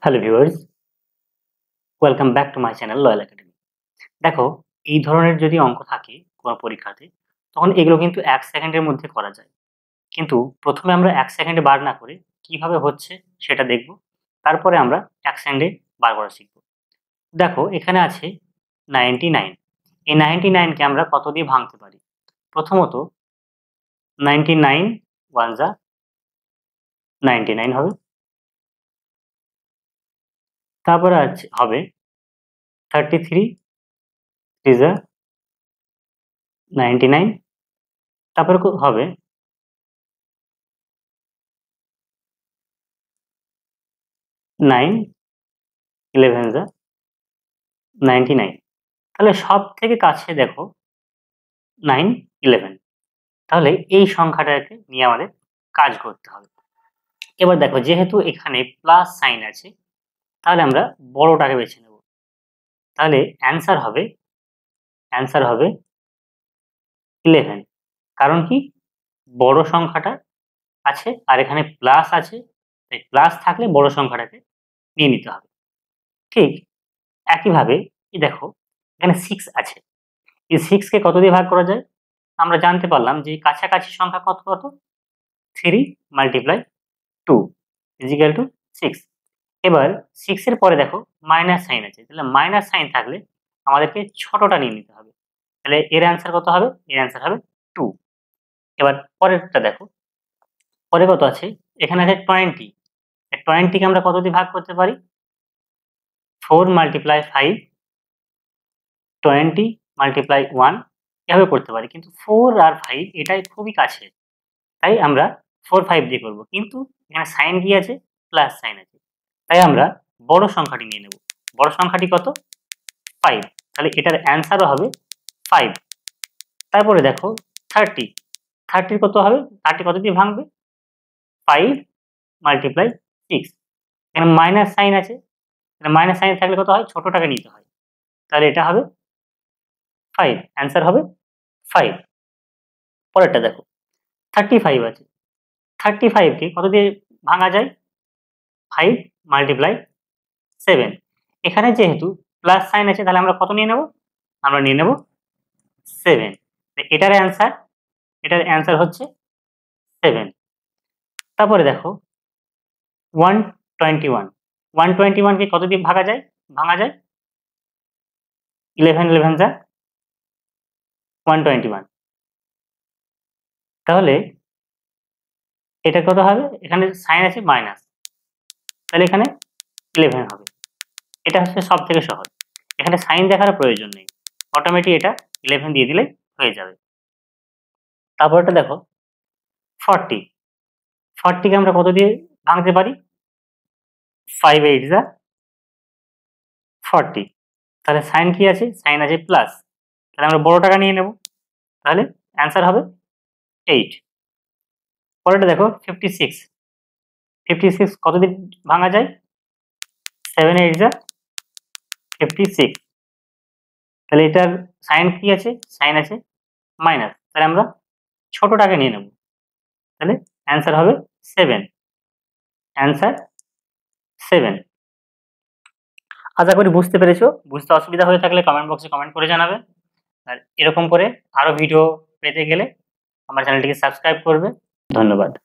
Hello viewers, welcome back to my channel loyal academy. দেখো, এই ধরনের যদি অঙ্ক থাকে কোনো পরীক্ষাতে, তখন এগুলো কিন্তু ১ সেকেন্ডের মধ্যে করা যায়। কিন্তু ১ম এ আমরা ১ সেকেন্ডে বার না করে কিভাবে হচ্ছে সেটা দেখব। তারপরে আমরা ১ সেকেন্ডে বার করা শিখব। দেখো, এখানে আছে 99। এই 99 কে আমরা কত দিয়ে ভাঙতে পারি? প্রথমত 99 ওয়ান যা 99 হবে। তারপরে হবে 33 থ্রি যা 99। তারপরে হবে 9 11 যা 99। তাহলে সবথেকে কাছে দেখো 9 11। তাহলে এই সংখ্যাটাকে নিয়ে আমাদের কাজ করতে হবে। এবার দেখো, যেহেতু এখানে প্লাস সাইন আছে, তাহলে আমরা বড়টাকে বেছে নেব। তাহলে অ্যান্সার হবে 11। কারণ কি? বড় সংখ্যাটা আছে আর এখানে প্লাস আছে, তাই প্লাস থাকলে বড় সংখ্যাটাকে নিয়ে নিতে হবে। ঠিক একইভাবে দেখো, এখানে 6 আছে। এই 6 কে কত দিয়ে ভাগ করা যায়? আমরা জানতে পারলাম যে কাছাকাছি সংখ্যা কত? 3 মাল্টিপ্লাই 2 ইজিক্যাল টু 6। এবার 6 এর পরে দেখো মাইনাস সাইন আছে। তাহলে মাইনাস সাইন থাকলে আমাদেরকে ছোটটা নিয়ে নিতে হবে। তাহলে এর অ্যান্সার কত হবে? এর অ্যান্সার হবে 2। এবার পরেরটা দেখো, পরে কত আছে? এখানে আছে 20। এই 20 কে আমরা কত দিয়ে ভাগ করতে পারি? 4 মাল্টিপ্লাই 5, 20 মাল্টিপ্লাই 1 এভাবে করতে পারি। কিন্তু 4 আর 5 এটাই খুবই কাছে। তাই আমরা 4, 5 দিয়ে করব। কিন্তু এখানে সাইন কি আছে? প্লাস সাইন আছে। তাই আমরা বড় সংখ্যাটি নিয়ে নেব। বড় সংখ্যাটি কত? 5। তাহলে এটার অ্যান্সারও হবে 5। তারপরে দেখো 30। 30 কত হবে? 30 কত দিয়ে ভাঙবে? 5 মাল্টিপ্লাই 6। এখানে মাইনাস সাইন আছে। মাইনাস সাইন থাকলে কত হয়? ছোটটাকে নিতে হয়। তাহলে এটা হবে 5। অ্যান্সার হবে 5। পরেরটা দেখো, 35 আছে। 35 কে কত দিয়ে ভাঙা যায়? 5 মাল্টিপ্লাই 7। এখানে যেহেতু প্লাস সাইন আছে, তাহলে আমরা কত নিয়ে নেব? আমরা নিয়ে নেব 7। এটার অ্যান্সার হচ্ছে 7। তারপরে দেখো 121। 121 কে কত দিয়ে ভাঙা যায়? 11 11 যা 121। তাহলে এটা কত হবে? এখানে সাইন আছে মাইনাস, তাহলে এখানে 11 হবে। এটা হচ্ছে সবথেকে সহজ। এখানে সাইন দেখার প্রয়োজন নেই। অটোমেটিক এটা 11 দিয়ে দিলেই হয়ে যাবে। তারপরটা দেখো 40। 40 কে আমরা কত দিয়ে ভাঙতে পারি? 5 8 যা 40। তাহলে সাইন কি আছে? সাইন আছে প্লাস। তাহলে আমরা বড় টাকা নিয়ে নেব। তাহলে অ্যান্সার হবে 8। পরেরটা দেখো 56। 56 কত দিয়ে ভাঙা যায়? 7 8 যা 56। তাহলে এটার সাইন কি আছে? সাইন আছে মাইনাস। তাহলে আমরা ছোটটাকে নিয়ে নেব। তাহলে অ্যান্সার হবে 7। অ্যান্সার 7। আশা করি বুঝতে পেরেছো। বুঝতে অসুবিধা হয়ে থাকলে কমেন্ট বক্সে কমেন্ট করে জানাবে। আর এরকম করে আরো ভিডিও পেতে গেলে আমার চ্যানেলটিকে সাবস্ক্রাইব করবে। ধন্যবাদ।